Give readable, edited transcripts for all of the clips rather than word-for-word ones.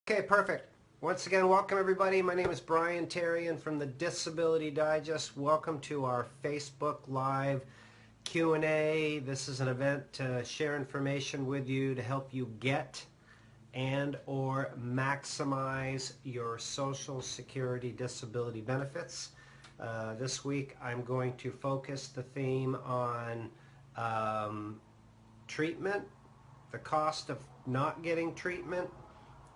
Okay, perfect. Once again, welcome everybody. My name is Brian Terrian from the Disability Digest. Welcome to our Facebook Live Q&A. This is an event to share information with you to help you get and or maximize your Social Security disability benefits. This week I'm going to focus the theme on treatment, the cost of not getting treatment,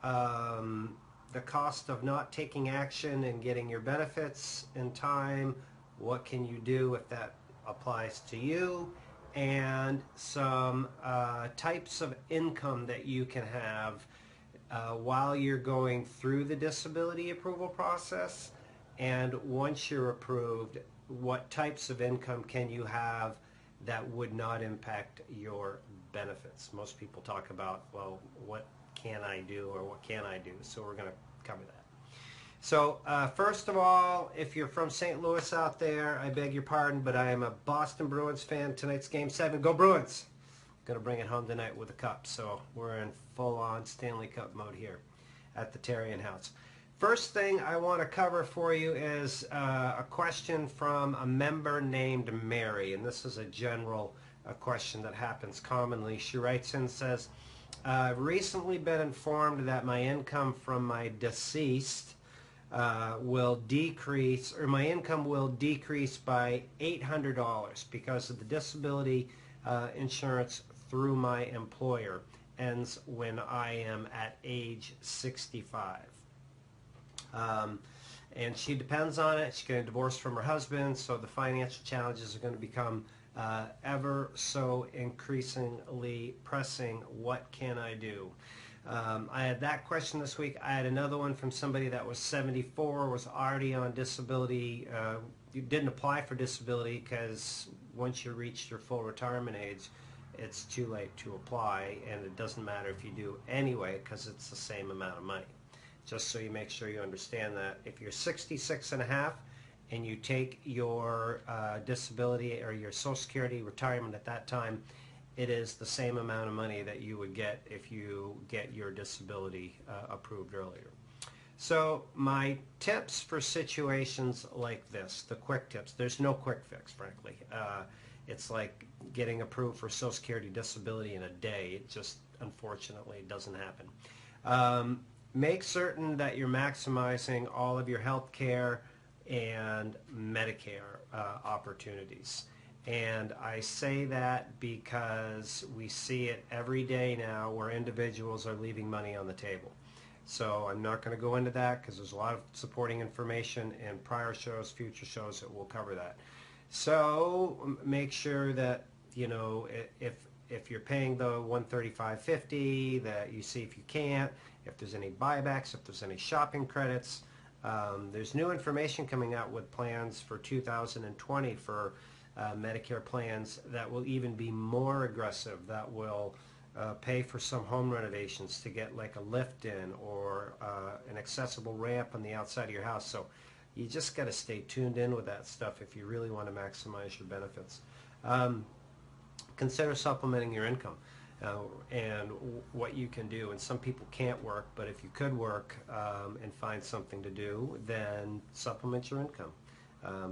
the cost of not taking action and getting your benefits in time, what can you do if that applies to you, and some types of income that you can have while you're going through the disability approval process, and once you're approved, what types of income can you have that would not impact your benefits. Most people talk about, well, what can I do or what can I do? So we're going to cover that. So first of all, if you're from St. Louis out there, I beg your pardon, but I am a Boston Bruins fan. Tonight's Game 7. Go Bruins! Going to bring it home tonight with a cup. So we're in full-on Stanley Cup mode here at the Terrian House. First thing I want to cover for you is a question from a member named Mary, and this is a general question that happens commonly. She writes in and says, I've recently been informed that my income from my deceased will decrease, or my income will decrease by $800 because of the disability insurance through my employer ends when I am at age 65. And she depends on it. She's getting divorced from her husband, so the financial challenges are going to become ever so increasingly pressing. What can I do? I had that question this week. I had another one from somebody that was 74, was already on disability. You didn't apply for disability because once you reach your full retirement age, it's too late to apply, and it doesn't matter if you do anyway because it's the same amount of money. Just so you make sure you understand that. If you're 66 and a half and you take your disability or your Social Security retirement at that time, it is the same amount of money that you would get if you get your disability approved earlier. So my tips for situations like this, the quick tips, there's no quick fix, frankly. It's like getting approved for Social Security disability in a day. It just, unfortunately, doesn't happen. Make certain that you're maximizing all of your health care and Medicare opportunities. And I say that because we see it every day now where individuals are leaving money on the table. So I'm not going to go into that because there's a lot of supporting information in prior shows, future shows that will cover that. So make sure that, you know, if you're paying the $135.50, that you see if you can't, if there's any buybacks, if there's any shopping credits. There's new information coming out with plans for 2020 for Medicare plans that will even be more aggressive, that will pay for some home renovations to get like a lift in or an accessible ramp on the outside of your house. So you just got to stay tuned in with that stuff if you really want to maximize your benefits. Consider supplementing your income and what you can do. And some people can't work, but if you could work and find something to do, then supplement your income.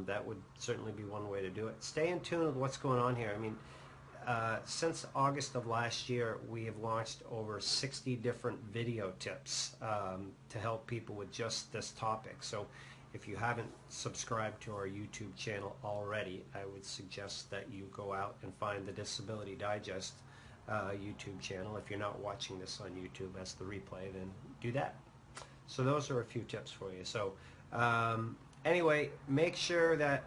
That would certainly be one way to do it. Stay in tune with what's going on here. I mean, since August of last year, we have launched over 60 different video tips to help people with just this topic. So if you haven't subscribed to our YouTube channel already, I would suggest that you go out and find the Disability Digest YouTube channel. If you're not watching this on YouTube as the replay, then do that. So those are a few tips for you. So anyway, make sure that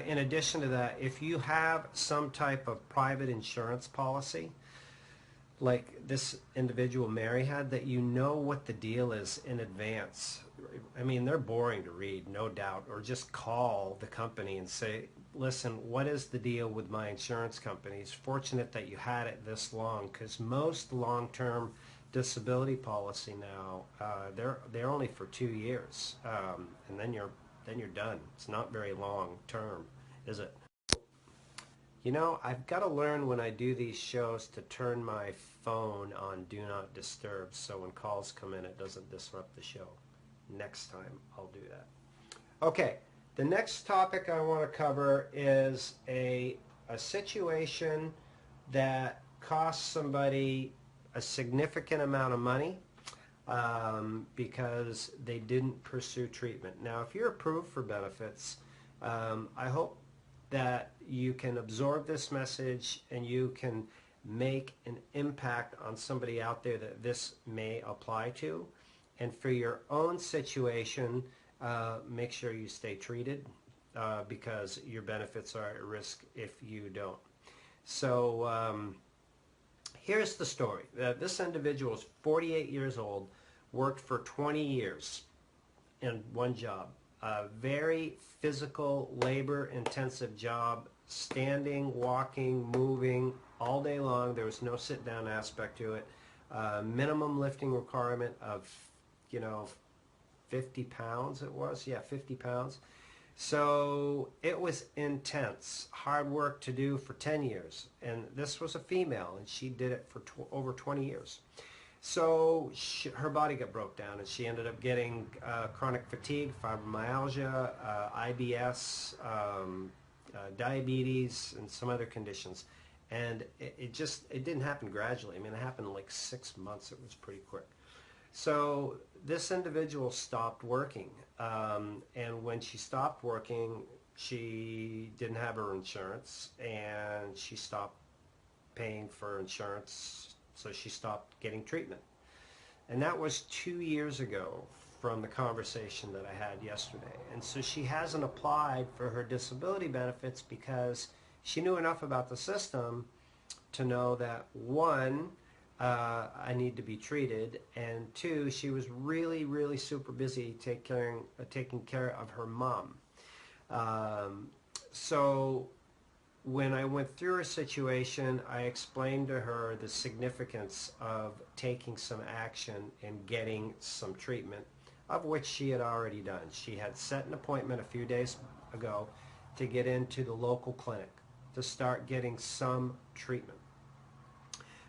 in addition to that, if you have some type of private insurance policy, like this individual Mary had, that you know what the deal is in advance. I mean, they're boring to read, no doubt, or just call the company and say, listen, what is the deal with my insurance company? It's fortunate that you had it this long, because most long-term disability policy now, they're only for 2 years, and then you're done. It's not very long term, is it? You know, I've got to learn when I do these shows to turn my phone on Do Not Disturb so when calls come in it doesn't disrupt the show. Next time I'll do that. Okay, the next topic I want to cover is a situation that costs somebody a significant amount of money because they didn't pursue treatment. Now, if you're approved for benefits, I hope that you can absorb this message and you can make an impact on somebody out there that this may apply to. And for your own situation, make sure you stay treated because your benefits are at risk if you don't. So here's the story. This individual is 48 years old, worked for 20 years in one job. A very physical, labor-intensive job, standing, walking, moving all day long. There was no sit-down aspect to it. Minimum lifting requirement of, 50 pounds it was. Yeah, 50 pounds. So it was intense, hard work to do for 10 years. And this was a female, and she did it for over 20 years. So her body got broke down, and she ended up getting chronic fatigue, fibromyalgia, IBS, diabetes, and some other conditions. And it didn't happen gradually. I mean, it happened in like 6 months. It was pretty quick. So this individual stopped working. And when she stopped working, she didn't have her insurance, and she stopped paying for insurance, so she stopped getting treatment. And that was 2 years ago from the conversation that I had yesterday. And so she hasn't applied for her disability benefits because she knew enough about the system to know that, one, I need to be treated, and two, she was really, really super busy taking care of her mom. So when I went through her situation, I explained to her the significance of taking some action and getting some treatment, of which she had already done. She had set an appointment a few days ago to get into the local clinic to start getting some treatment.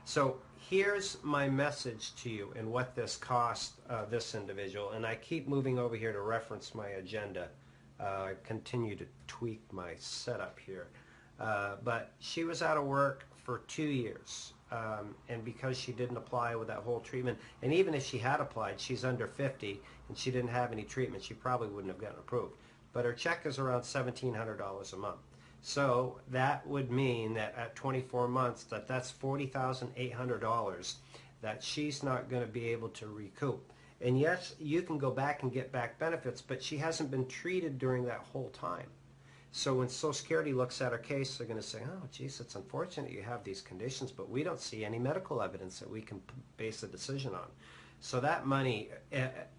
So here's my message to you and what this cost this individual. And I keep moving over here to reference my agenda. I continue to tweak my setup here. But she was out of work for 2 years. And because she didn't apply with that whole treatment, and even if she had applied, she's under 50 and she didn't have any treatment, she probably wouldn't have gotten approved. But her check is around $1,700 a month. So that would mean that at 24 months, that's $40,800 that she's not going to be able to recoup. And yes, you can go back and get back benefits, but she hasn't been treated during that whole time. So when Social Security looks at her case, they're going to say, oh, geez, it's unfortunate you have these conditions, but we don't see any medical evidence that we can base a decision on. So that money,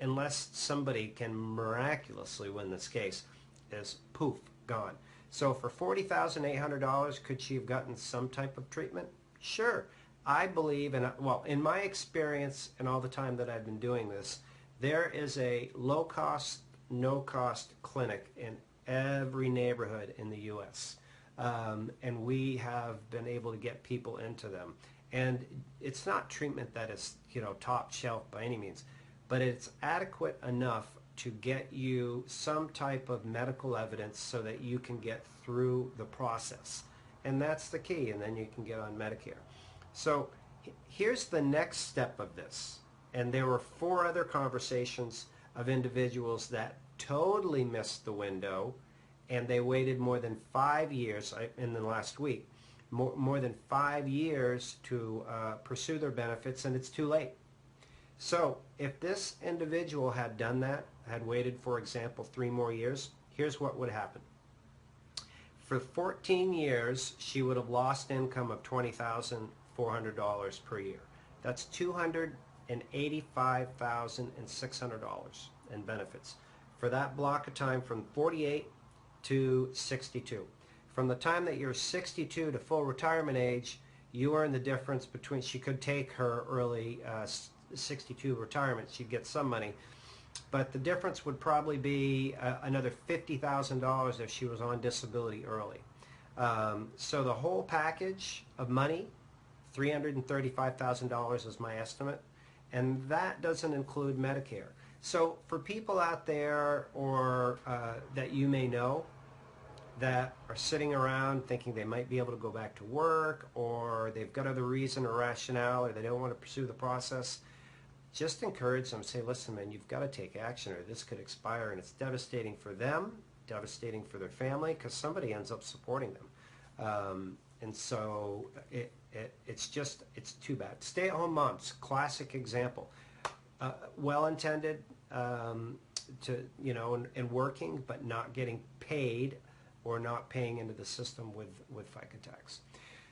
unless somebody can miraculously win this case, is poof, gone. So for $40,800, could she have gotten some type of treatment? Sure. I believe, well, in my experience and all the time that I've been doing this, there is a low-cost, no-cost clinic in every neighborhood in the U.S. And we have been able to get people into them. And it's not treatment that is, top shelf by any means, but it's adequate enough to get you some type of medical evidence so that you can get through the process. And that's the key, and then you can get on Medicare. So here's the next step of this. And there were 4 other conversations of individuals that totally missed the window, and they waited more than 5 years in the last week, more than 5 years to pursue their benefits, and it's too late. So if this individual had done that, had waited, for example, 3 more years, here's what would happen. For 14 years, she would have lost income of $20,400 per year. That's $285,600 in benefits for that block of time from 48 to 62. From the time that you're 62 to full retirement age, you earn the difference between, she could take her early 62 retirement, she'd get some money, but the difference would probably be another $50,000 if she was on disability early. So the whole package of money, $335,000 is my estimate, and that doesn't include Medicare. So for people out there or that you may know that are sitting around thinking they might be able to go back to work, or they've got other reason or rationale, or they don't want to pursue the process, just encourage them. Say, listen, man, you've got to take action, or this could expire, and it's devastating for them, devastating for their family, because somebody ends up supporting them. And so it's too bad. Stay-at-home moms, classic example. Well-intended, and working, but not getting paid or not paying into the system with FICA tax.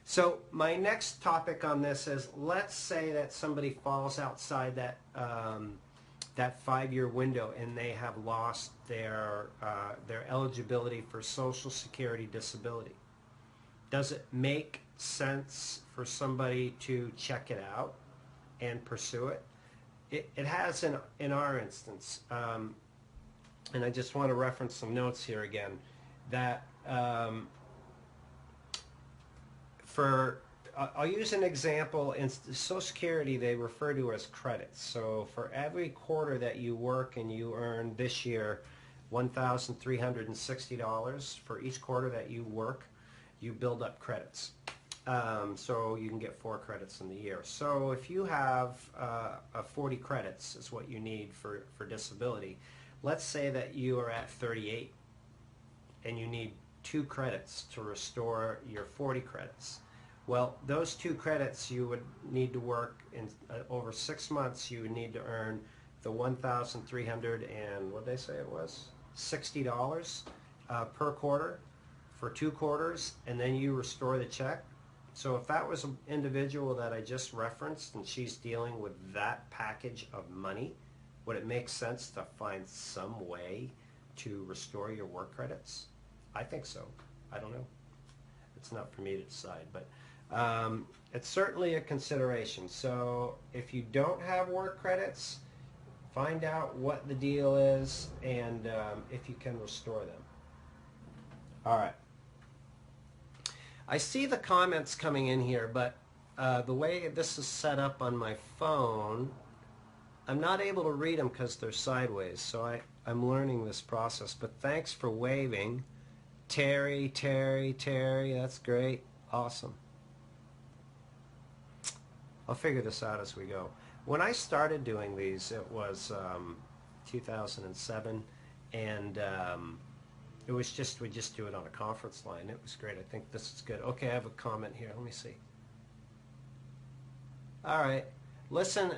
So my next topic on this is, let's say that somebody falls outside that 5-year window and they have lost their eligibility for Social Security disability. Does it make sense for somebody to check it out and pursue it? It has in our instance, and I just want to reference some notes here again, that I'll use an example. In Social Security, they refer to as credits. So for every quarter that you work and you earn this year $1,360 for each quarter that you work, you build up credits. So you can get 4 credits in the year. So if you have 40 credits is what you need for disability. Let's say that you are at 38 and you need 2 credits to restore your 40 credits. Well, those 2 credits you would need to work in over 6 months. You would need to earn the $1,300 and what did they say it was? $60 per quarter for 2 quarters, and then you restore the check. So if that was an individual that I just referenced and she's dealing with that package of money, would it make sense to find some way to restore your work credits? I think so. I don't know. It's not for me to decide, but it's certainly a consideration. So if you don't have work credits, find out what the deal is and if you can restore them. All right. I see the comments coming in here, but the way this is set up on my phone, I'm not able to read them because they're sideways, so I'm learning this process. But thanks for waving. Terry, that's great. Awesome. I'll figure this out as we go. When I started doing these, it was 2007, and it was just, we just do it on a conference line. It was great. I think this is good. Okay, I have a comment here. Let me see. All right. Listen,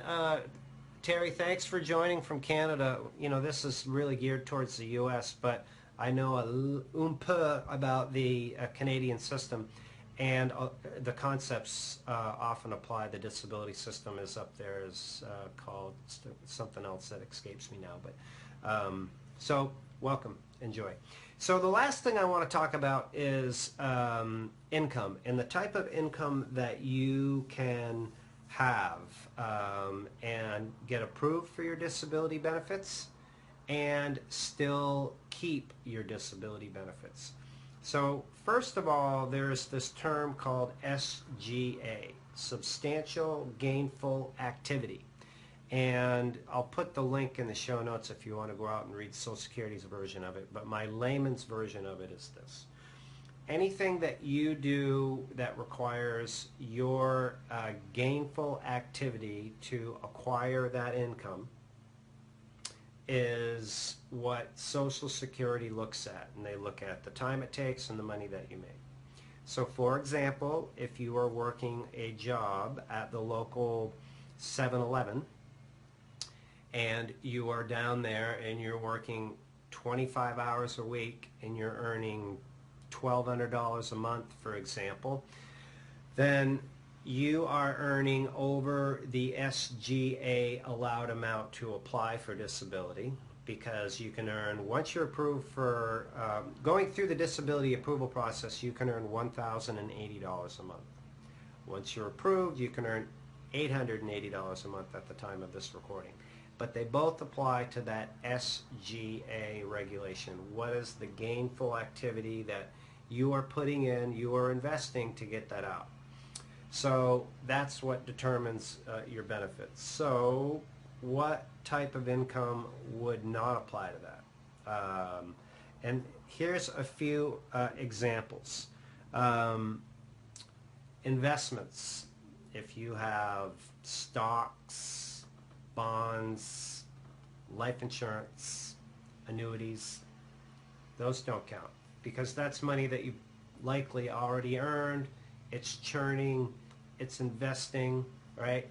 Terry, thanks for joining from Canada. You know, this is really geared towards the U.S., but I know un peu about the Canadian system, and the concepts often apply. The disability system is up there, is called something else that escapes me now. But so welcome, enjoy. So the last thing I want to talk about is income, and the type of income that you can have and get approved for your disability benefits and still keep your disability benefits. So first of all, there's this term called SGA, Substantial Gainful Activity. And I'll put the link in the show notes if you want to go out and read Social Security's version of it, but my layman's version of it is this. Anything that you do that requires your gainful activity to acquire that income is what Social Security looks at, and they look at the time it takes and the money that you make. So for example, if you are working a job at the local 7-Eleven and you are down there and you're working 25 hours a week and you're earning $1,200 a month, for example, then you are earning over the SGA allowed amount to apply for disability, because you can earn, once you're approved for, going through the disability approval process, you can earn $1,080 a month. Once you're approved, you can earn $880 a month at the time of this recording. But they both apply to that SGA regulation. What is the gainful activity that you are putting in, you are investing to get that out. So that's what determines your benefits. So what type of income would not apply to that? And here's a few examples. Investments. If you have stocks, bonds, life insurance, annuities, those don't count because that's money that you likely already earned. It's churning, it's investing, right?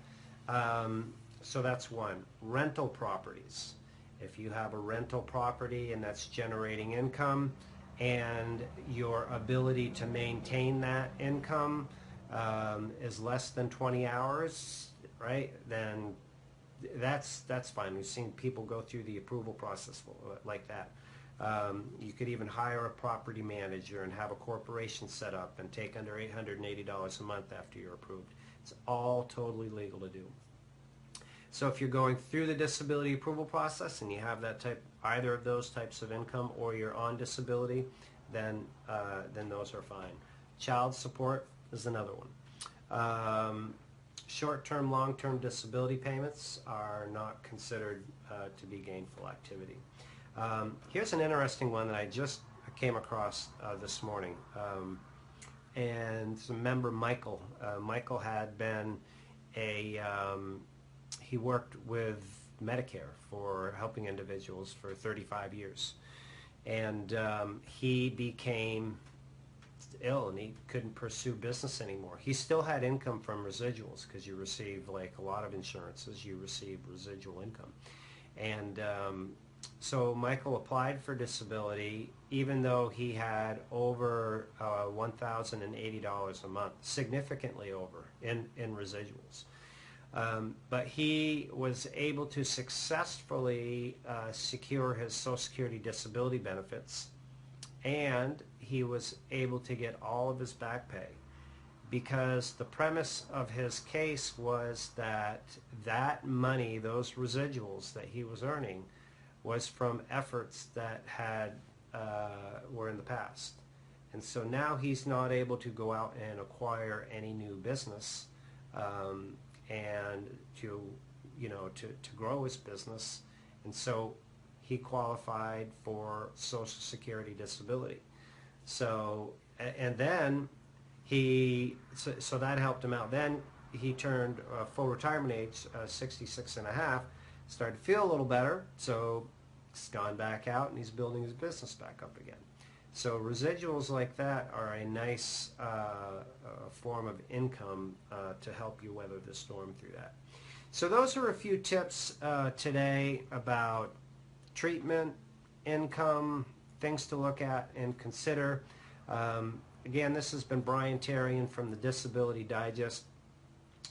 So that's one. Rental properties. If you have a rental property and that's generating income and your ability to maintain that income is less than 20 hours, right, then that's fine. We've seen people go through the approval process like that. You could even hire a property manager and have a corporation set up and take under $880 a month after you're approved. It's all totally legal to do. So if you're going through the disability approval process and you have that type, either of those types of income, or you're on disability, then those are fine. Child support is another one. Short-term, long-term disability payments are not considered to be gainful activity. Here's an interesting one that I just came across this morning. And some member Michael. Michael had been he worked with Medicare for helping individuals for 35 years. And he became ill and he couldn't pursue business anymore. He still had income from residuals because you receive, like a lot of insurances, you receive residual income. And so Michael applied for disability even though he had over $1,080 a month, significantly over in residuals. But he was able to successfully secure his Social Security disability benefits, and he was able to get all of his back pay because the premise of his case was that that money, those residuals that he was earning, was from efforts that were in the past. And so now he's not able to go out and acquire any new business and to grow his business. And so he qualified for Social Security disability. So, and then so that helped him out. Then he turned full retirement age, 66 and a half, started to feel a little better, so he's gone back out and he's building his business back up again. So residuals like that are a nice form of income to help you weather the storm through that. So those are a few tips today about treatment, income, things to look at and consider. Again, this has been Brian Tarian from the Disability Digest.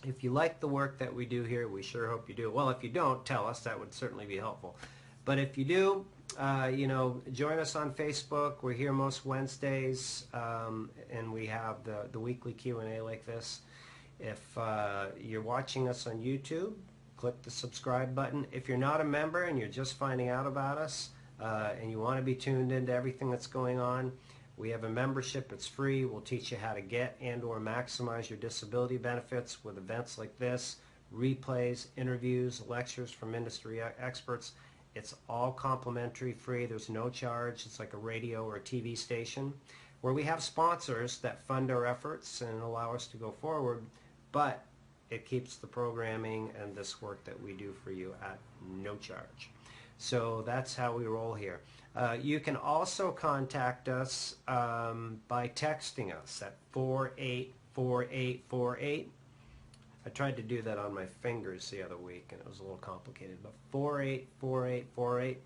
If you like the work that we do here, we sure hope you do. Well, if you don't, tell us. That would certainly be helpful. But if you do, join us on Facebook. We're here most Wednesdays, and we have the weekly Q&A like this. If you're watching us on YouTube, click the subscribe button. If you're not a member and you're just finding out about us and you want to be tuned into everything that's going on, we have a membership. It's free. We'll teach you how to get and or maximize your disability benefits with events like this, replays, interviews, lectures from industry experts. It's all complimentary, free. There's no charge. It's like a radio or a TV station where we have sponsors that fund our efforts and allow us to go forward, but it keeps the programming and this work that we do for you at no charge. So that's how we roll here. You can also contact us by texting us at 484848. I tried to do that on my fingers the other week and it was a little complicated, but 484848,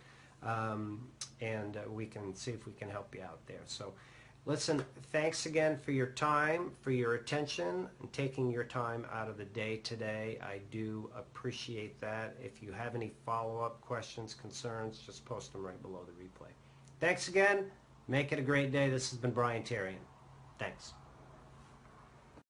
and we can see if we can help you out there. So listen, thanks again for your time, for your attention, and taking your time out of the day today. I do appreciate that. If you have any follow-up questions, concerns, just post them right below the replay. Thanks again. Make it a great day. This has been Brian Tarian. Thanks.